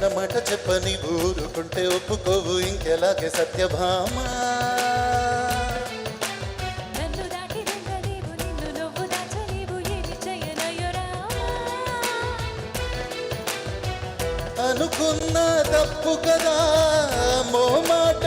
మన మాట చెప్పని ఊరుకుంటే ఒప్పుకోవు ఇంకెలాగే సత్యభామ. నన్ను దాటి వెళ్ళలేవు నిన్ను నువ్వు దాచలేవు ఏమి చేయనయ్యో రామా. అనుకున్న తప్పు కదా మో మాట